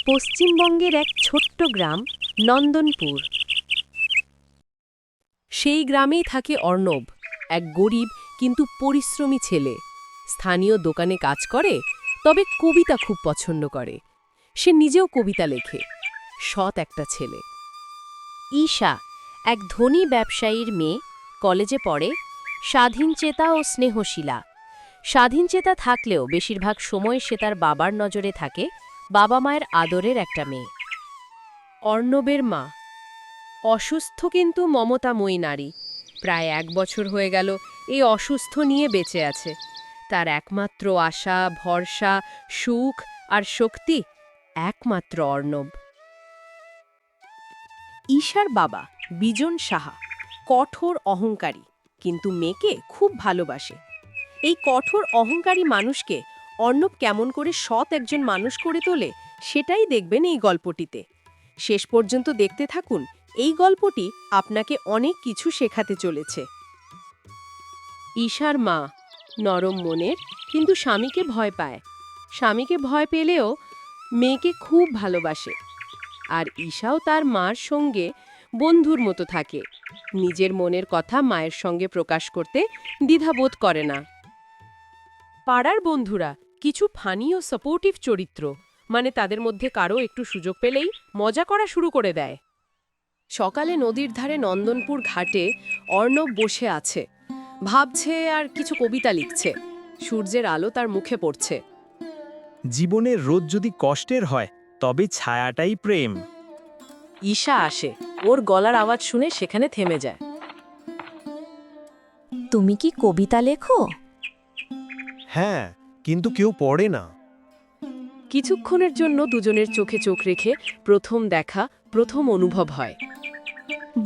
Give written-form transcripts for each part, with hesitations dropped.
পশ্চিমবঙ্গের এক ছোট্ট গ্রাম নন্দনপুর। সেই গ্রামেই থাকে অর্ণব, এক গরিব কিন্তু পরিশ্রমী ছেলে। স্থানীয় দোকানে কাজ করে, তবে কবিতা খুব পছন্দ করে। সে নিজেও কবিতা লেখে। সৎ একটা ছেলে। ঈশা এক ধনী ব্যবসায়ীর মেয়ে, কলেজে পড়ে, স্বাধীনচেতা ও স্নেহশীলা। স্বাধীনচেতা থাকলেও বেশিরভাগ সময় সে তার বাবার নজরে থাকে, বাবা মায়ের আদরের একটা মেয়ে। অর্ণবের মা অসুস্থ কিন্তু মমতাময়ী নারী। প্রায় 1 বছর হয়ে গেল এই অসুস্থ নিয়ে বেঁচে আছে। তার একমাত্র আশা, ভরসা, সুখ আর শক্তি একমাত্র অর্ণব। ঈশার বাবা বিজন সাহা কঠোর অহংকারী, কিন্তু মেয়েকে খুব ভালোবাসে। এই কঠোর অহংকারী মানুষকে অর্ণব কেমন করে সৎ একজন মানুষ করে তোলে, সেটাই দেখবেন এই গল্পটিতে। শেষ পর্যন্ত দেখতে থাকুন। এই গল্পটি আপনাকে অনেক কিছু শেখাতে চলেছে। ঈশার মা নরম মনের, কিন্তু স্বামীকে ভয় পায়। স্বামীকে ভয় পেলেও মেয়েকে খুব ভালোবাসে। আর ঈশাও তার মার সঙ্গে বন্ধুর মতো থাকে। নিজের মনের কথা মায়ের সঙ্গে প্রকাশ করতে দ্বিধাবোধ করে না। পাড়ার বন্ধুরা কিছু ফানি ও সাপোর্টিভ চরিত্র, মানে তাদের মধ্যে কারো একটু সুযোগ পেলেই মজা করা শুরু করে দেয়। সকালে নদীর ধারে নন্দনপুর ঘাটে অর্ণব বসে আছে, ভাবছে আর কিছু কবিতা লিখছে। সূর্যের আলো তার মুখে পড়ছে। জীবনের রোদ যদি কষ্টের হয়, তবে ছায়াটাই প্রেম। ঈশা আসে, ওর গলার আওয়াজ শুনে সেখানে থেমে যায়। তুমি কি কবিতা লেখো? হ্যাঁ, কিন্তু কেউ পড়ে না। কিছুক্ষণের জন্য দুজনের চোখে চোখ রেখে প্রথম দেখা, প্রথম অনুভব হয়।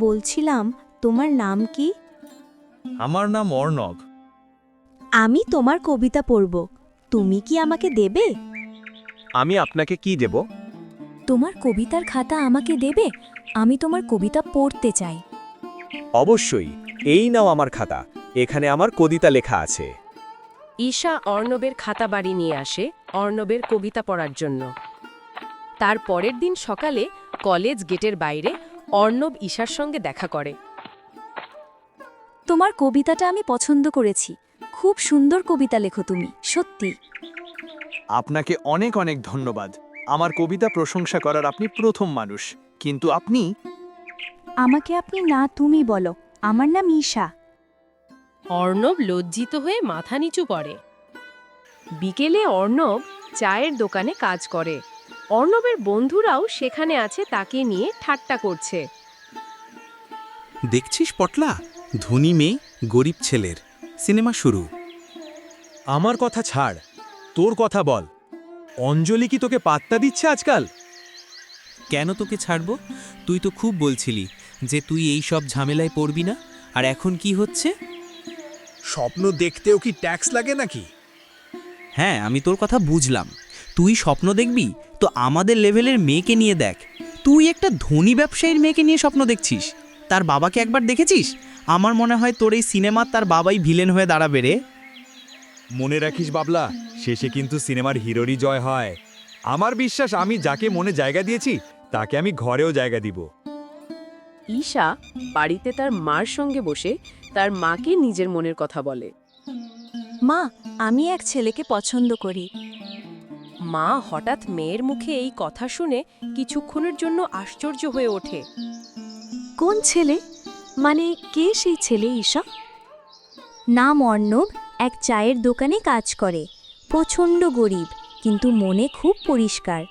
বলছিলাম, তোমার নাম কি? আমার নাম অর্ণব। আমি তোমার কবিতা পড়ব, তুমি কি আমাকে দেবে? আমি আপনাকে কি দেব? তোমার কবিতার খাতা আমাকে দেবে? আমি তোমার কবিতা পড়তে চাই। অবশ্যই, এই নাও আমার খাতা, এখানে আমার কবিতা লেখা আছে। ঈশা অর্ণবের খাতা বাড়ি নিয়ে আসে অর্ণবের কবিতা পড়ার জন্য। তার পরের দিন সকালে কলেজ গেটের বাইরে অর্ণব ঈশার সঙ্গে দেখা করে। তোমার কবিতাটা আমি পছন্দ করেছি, খুব সুন্দর কবিতা লেখো তুমি, সত্যি। আপনাকে অনেক অনেক ধন্যবাদ। আমার কবিতা প্রশংসা করার আপনি প্রথম মানুষ। কিন্তু আপনি? আমাকে আপনি না তুমি বলো, আমার নাম ঈশা। অর্ণব লজ্জিত হয়ে মাথা নিচু করে। বিকেলে অর্ণব চায়ের দোকানে কাজ করে। অর্ণবের বন্ধুরাও সেখানে আছে, তাকে নিয়ে ঠাট্টা করছে। দেখছিস পটলা, ধনী মেয়ে গরিব ছেলের সিনেমা শুরু। আমার কথা ছাড়, তোর কথা বল। অঞ্জলি কি তোকে পাত্তা দিচ্ছে আজকাল? কেন তোকে ছাড়ব? তুই তো খুব বলছিলি যে তুই এই সব ঝামেলায় পড়বি না, আর এখন কি হচ্ছে? স্বপ্ন দেখতেও কি ট্যাক্স লাগে নাকি? হ্যাঁ, আমি তোর কথা বুঝলাম। তুই স্বপ্ন দেখবি তো আমাদের লেভেলের মেয়েকে নিয়ে দেখ। তুই একটা ধনী ব্যবসায়ীর মেয়েকে নিয়ে স্বপ্ন দেখছিস। তার বাবাকে একবার দেখেছিস? আমার মনে হয় তোর এই সিনেমা তার বাবাই ভিলেন হয়ে দাঁড়াবে রে। মনে রাখিস বাবলা, শেষে কিন্তু সিনেমার হিরোরই জয় হয়। আমার বিশ্বাস, আমি যাকে মনে জায়গা দিয়েছি তাকে আমি ঘরেও জায়গা দিব। ঈশা বাড়িতে তার মার সঙ্গে বসে তার মাকে নিজের মনের কথা বলে। মা, আমি এক ছেলেকে পছন্দ করি। মা হঠাৎ মেয়ের মুখে এই কথা শুনে কিছুক্ষণের জন্য আশ্চর্য হয়ে ওঠে। কোন ছেলে? মানে কে সেই ছেলে ঈশা? নাম অর্ণব, এক চায়ের দোকানে কাজ করে, প্রচণ্ড গরিব, কিন্তু মনে খুব পরিষ্কার।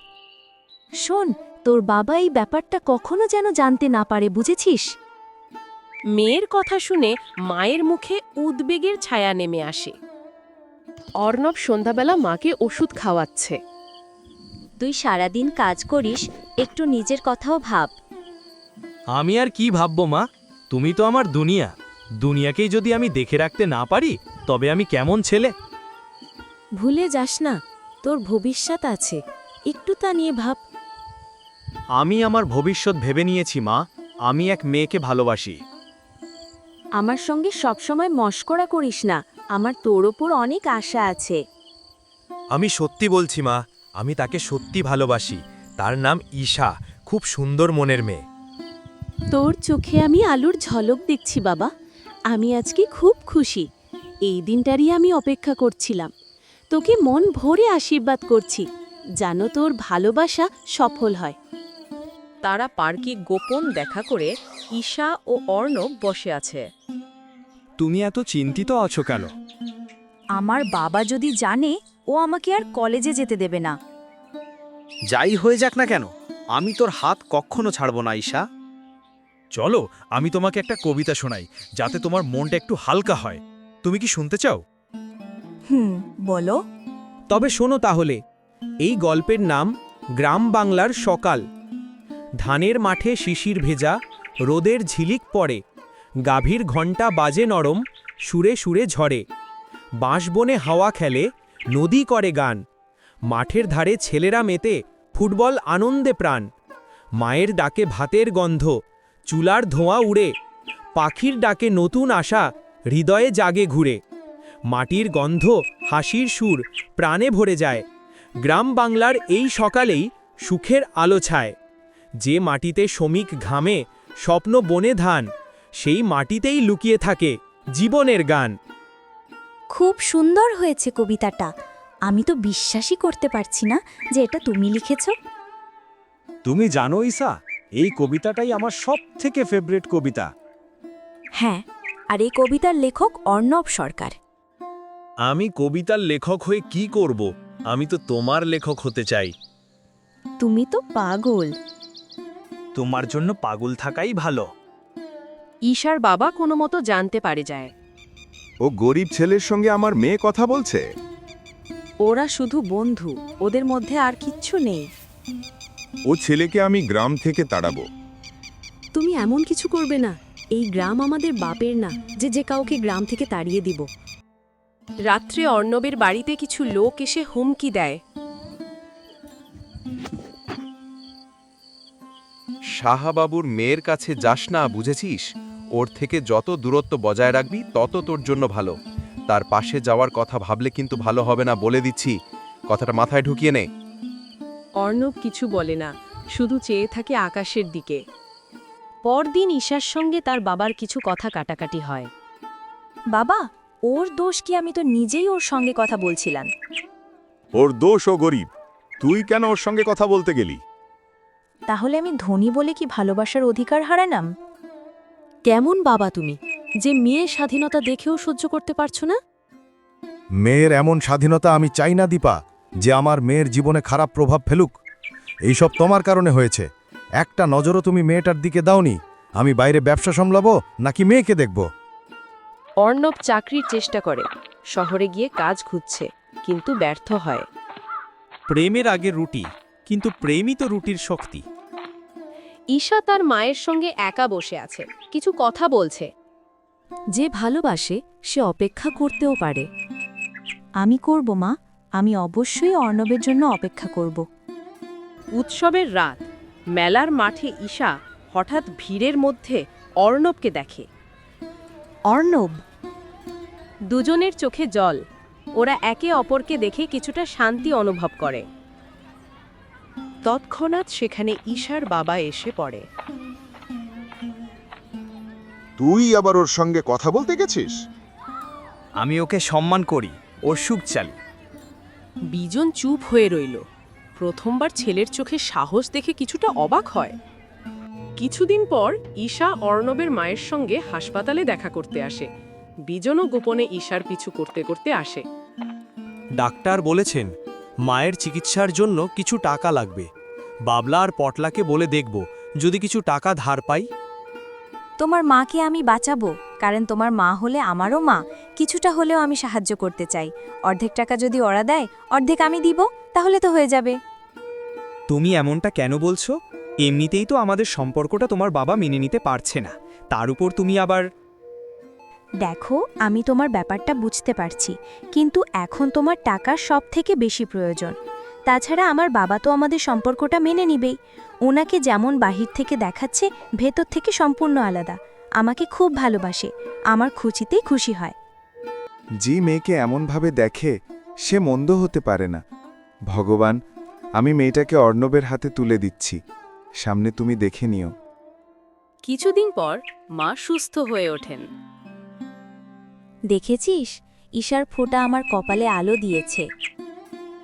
শোন, তোর বাবা এই ব্যাপারটা কখনো যেন জানতে না পারে, বুঝেছিস? মেয়ের কথা শুনে মায়ের মুখে উদ্বেগের ছায়া নেমে আসে। অর্ণব সন্ধ্যাবেলা মাকে ওষুধ খাওয়াচ্ছে। তুই সারাদিন কাজ করিস, একটু নিজের কথাও ভাব। আমি আর কি ভাববো মা, তুমি তো আমার দুনিয়া। দুনিয়াকেই যদি আমি দেখে রাখতে না পারি, তবে আমি কেমন ছেলে? ভুলে যাস না, তোর ভবিষ্যৎ আছে, একটু তা নিয়ে ভাব। আমি আমার ভবিষ্যৎ ভেবে নিয়েছি মা। আমি এক মেয়েকে ভালোবাসি। আমার সঙ্গে সবসময় মশকরা করিস না, আমার তোর ওপর অনেক আশা আছে। আমি সত্যি বলছি মা, আমি তাকে সত্যি ভালোবাসি। তার নাম ঈশা, খুব সুন্দর মনের মেয়ে। তোর চোখে আমি আলুর ঝলক দেখছি বাবা। আমি আজকে খুব খুশি। এই দিনটারই আমি অপেক্ষা করছিলাম। তোকে মন ভরে আশীর্বাদ করছি, জানো তোর ভালোবাসা সফল হয়। তারা পার্কে গোপন দেখা করে ঈশা ও অর্ণব বসে আছে। তুমি এত চিন্তিত আছো কেন? আমার বাবা যদি জানে, ও আমাকে আর কলেজে যেতে দেবে না। যাই হয়ে যাক না কেন, আমি তোর হাত কখনো ছাড়ব না ঈশা। চলো আমি তোমাকে একটা কবিতা শোনাই, যাতে তোমার মনটা একটু হালকা হয়। তুমি কি শুনতে চাও? বলো। তবে শোনো তাহলে, এই গল্পের নাম গ্রাম বাংলার সকাল। ধানের মাঠে শিশির ভেজা, রোদের ঝিলিক পড়ে, গাভীর ঘণ্টা বাজে নরম, সুরে সুরে ঝরে। বাঁশবনে হাওয়া খেলে, নদী করে গান, মাঠের ধারে ছেলেরা মেতে, ফুটবল আনন্দে প্রাণ। মায়ের ডাকে ভাতের গন্ধ, চুলার ধোঁয়া উড়ে, পাখির ডাকে নতুন আশা, হৃদয়ে জাগে ঘুরে। মাটির গন্ধ, হাসির সুর, প্রাণে ভরে যায়। গ্রাম বাংলার এই সকালেই সুখের আলো ছায়। যে মাটিতে শ্রমিক ঘামে, স্বপ্ন বনে ধান, সেই মাটিতেই লুকিয়ে থাকে জীবনের গান। খুব সুন্দর হয়েছে কবিতাটা। আমি তো বিশ্বাসই করতে পারছি না যে এটা তুমি লিখেছ। তুমি জানো ঈশা, এই কবিতাটাই আমার সবথেকে ফেভারিট কবিতা। হ্যাঁ, আর এই কবিতার লেখক অর্ণব সরকার। আমি কবিতার লেখক হয়ে কি করব? আমি তো তোমার লেখক হতে চাই। তুমি তো পাগল। তোমার জন্য পাগল থাকাই ভালো। ঈশার বাবা কোনো মতো জানতে পারে যায়। ও গরিব ছেলের সঙ্গে আমার মেয়ে কথা বলছে। ওরা শুধু বন্ধু, ওদের মধ্যে আর কিচ্ছু নেই। ও ছেলেকে আমি গ্রাম থেকে তাড়াবো। তুমি এমন কিছু করবে না। এই গ্রাম আমাদের বাপের না যে যে কাউকে গ্রাম থেকে তাড়িয়ে দিব। রাত্রে অর্ণবের বাড়িতে কিছু লোক এসে হুমকি দেয়। সাহাবাবুর মেয়ের কাছে যাস না, বুঝেছিস? ওর থেকে যত দূরত্ব বজায় রাখবি তত তোর জন্য ভালো। তার পাশে যাওয়ার কথা ভাবলে কিন্তু ভালো হবে না, বলে দিচ্ছি। কথাটা মাথায় ঢুকিয়ে নে। অর্ণব কিছু বলে না, শুধু চেয়ে থাকে আকাশের দিকে। পরদিন ঈশার সঙ্গে তার বাবার কিছু কথা কাটাকাটি হয়। বাবা, ওর দোষ কি? আমি তো নিজেই ওর সঙ্গে কথা বলছিলাম। ওর দোষ ও গরিব। তুই কেন ওর সঙ্গে কথা বলতে গেলি? তাহলে আমি ধনী বলে কি ভালোবাসার অধিকার হারালাম? কেমন বাবা তুমি, যে মেয়ের স্বাধীনতা দেখেও সহ্য করতে পারছো না? মেয়ের এমন স্বাধীনতা আমি চাই না দীপা, যে আমার মেয়ের জীবনে খারাপ প্রভাব ফেলুক। এইসব তোমার কারণে হয়েছে। একটা নজরও তুমি মেয়েটার দিকে দাওনি। আমি বাইরে ব্যবসা সামলাবো নাকি মেয়েকে দেখব? অর্ণব চাকরির চেষ্টা করে, শহরে গিয়ে কাজ খুঁজছে, কিন্তু ব্যর্থ হয়। প্রেমের আগে রুটি, কিন্তু প্রেমই তো রুটির শক্তি। ঈশা তার মায়ের সঙ্গে একা বসে আছে, কিছু কথা বলছে। যে ভালোবাসে সে অপেক্ষা করতেও পারে। আমি করব মা, আমি অবশ্যই অর্ণবের জন্য অপেক্ষা করব। উৎসবের রাত, মেলার মাঠে ঈশা হঠাৎ ভিড়ের মধ্যে অর্ণবকে দেখে। অর্ণব! দুজনের চোখে জল। ওরা একে অপরকে দেখে কিছুটা শান্তি অনুভব করে। তৎক্ষণাৎ সেখানে ঈশার বাবা এসে পড়ে। তুই আবার ওর সঙ্গে কথা বলতে গেছিস? আমি ওকে সম্মান করি, ওর সুখ চালি। বিজন চুপ হয়ে রইল। প্রথমবার ছেলের চোখে সাহস দেখে কিছুটা অবাক হয়। কিছুদিন পর ঈশা অর্ণবের মায়ের সঙ্গে হাসপাতালে দেখা করতে আসে। বিজনও গোপনে ঈশার পিছু করতে করতে আসে। ডাক্তার বলেছেন মায়ের চিকিৎসার জন্য কিছু টাকা লাগবে। বাবলা আর পটলাকে বলে দেখব যদি কিছু টাকা ধার পাই। তোমার মাকে আমি বাঁচাবো, কারণ তোমার মা হলে আমারও মা। কিছুটা হলেও আমি সাহায্য করতে চাই। অর্ধেক টাকা যদি ওরা দেয়, অর্ধেক আমি দিব, তাহলে তো হয়ে যাবে। তুমি এমনটা কেন বলছো? এমনিতেই তো আমাদের সম্পর্কটা তোমার বাবা মেনে নিতে পারছে না, তার উপর তুমি আবার। দেখো, আমি তোমার ব্যাপারটা বুঝতে পারছি, কিন্তু এখন তোমার টাকার সব থেকে বেশি প্রয়োজন। তাছাড়া আমার বাবা তো আমাদের সম্পর্কটা মেনে নিবেই। ওনাকে যেমন বাহির থেকে দেখাচ্ছে, ভেতর থেকে সম্পূর্ণ আলাদা। আমাকে খুব ভালোবাসে, আমার খুশিতেই খুশি হয়। যে মেয়েকে এমনভাবে দেখে সে মন্দ হতে পারে না। ভগবান, আমি মেয়েটাকে অর্ণবের হাতে তুলে দিচ্ছি, সামনে তুমি দেখে নিও। কিছুদিন পর মা সুস্থ হয়ে ওঠেন। দেখেছিস ঈশার ফোঁটা আমার কপালে আলো দিয়েছে।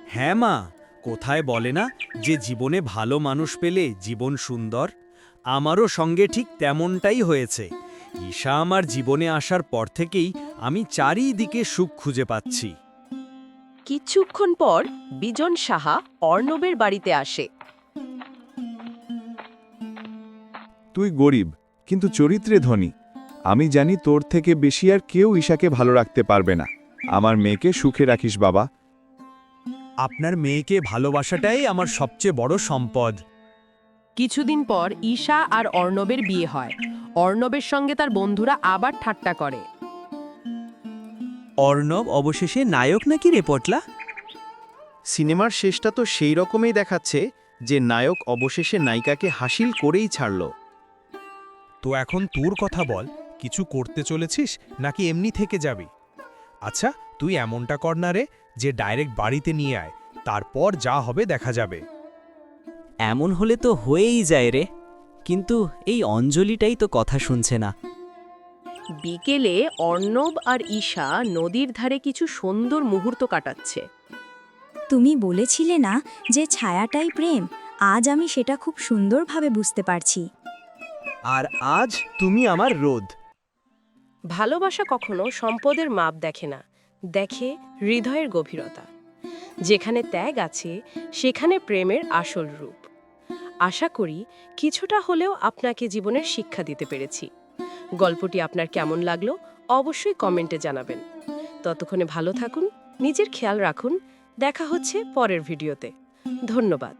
হ্যাঁ মা, কোথায় বলে না যে জীবনে ভালো মানুষ পেলে জীবন সুন্দর? আমারও সঙ্গে ঠিক তেমনটাই হয়েছে। ঈশা আমার জীবনে আসার পর থেকেই আমি চারিদিকে সুখ খুঁজে পাচ্ছি। কিছুক্ষণ পর বিজন সাহা অর্ণবের বাড়িতে আসে। তুই গরিব কিন্তু চরিত্রে ধনী। আমি জানি তোর থেকে বেশি আর কেউ ঈশাকে ভালো রাখতে পারবে না। আমার মেয়েকে সুখে রাখিস বাবা। আপনার মেয়েকে ভালোবাসাটাই আমার সবচেয়ে বড় সম্পদ। কিছুদিন পর ঈশা আর অর্ণবের বিয়ে হয়। অর্ণবের সঙ্গে তার বন্ধুরা আবার ঠাট্টা করে। অর্ণব অবশেষে নায়ক নাকি রে পটলা? সিনেমার শেষটা তো সেই রকমই দেখাচ্ছে যে নায়ক অবশেষে নায়িকাকে হাসিল করেই ছাড়ল। তো এখন তোর কথা বল, কিছু করতে চলেছিস নাকি এমনি থেকে যাবি? আচ্ছা, তুই এমনটা কর না রে যে ডাইরেক্ট বাড়িতে নিয়ে আয়, তারপর যা হবে দেখা যাবে। এমন হলে তো হয়েই যায় রে, কিন্তু এই অঞ্জলিটাই তো কথা শুনছে না। বিকেলে অর্ণব আর ঈশা নদীর ধারে কিছু সুন্দর মুহূর্ত কাটাচ্ছে। তুমি বলেছিলে না যে ছায়াটাই প্রেম, আজ আমি সেটা খুব সুন্দরভাবে বুঝতে পারছি। আর আজ তুমি আমার রোদ। ভালোবাসা কখনো সম্পদের মাপ দেখে না, দেখে হৃদয়ের গভীরতা। যেখানে ত্যাগ আছে সেখানে প্রেমের আসল রূপ। আশা করি কিছুটা হলেও আপনাকে জীবনের শিক্ষা দিতে পেরেছি। গল্পটি আপনার কেমন লাগলো অবশ্যই কমেন্টে জানাবেন। ততক্ষণে ভালো থাকুন, নিজের খেয়াল রাখুন। দেখা হচ্ছে পরের ভিডিওতে। ধন্যবাদ।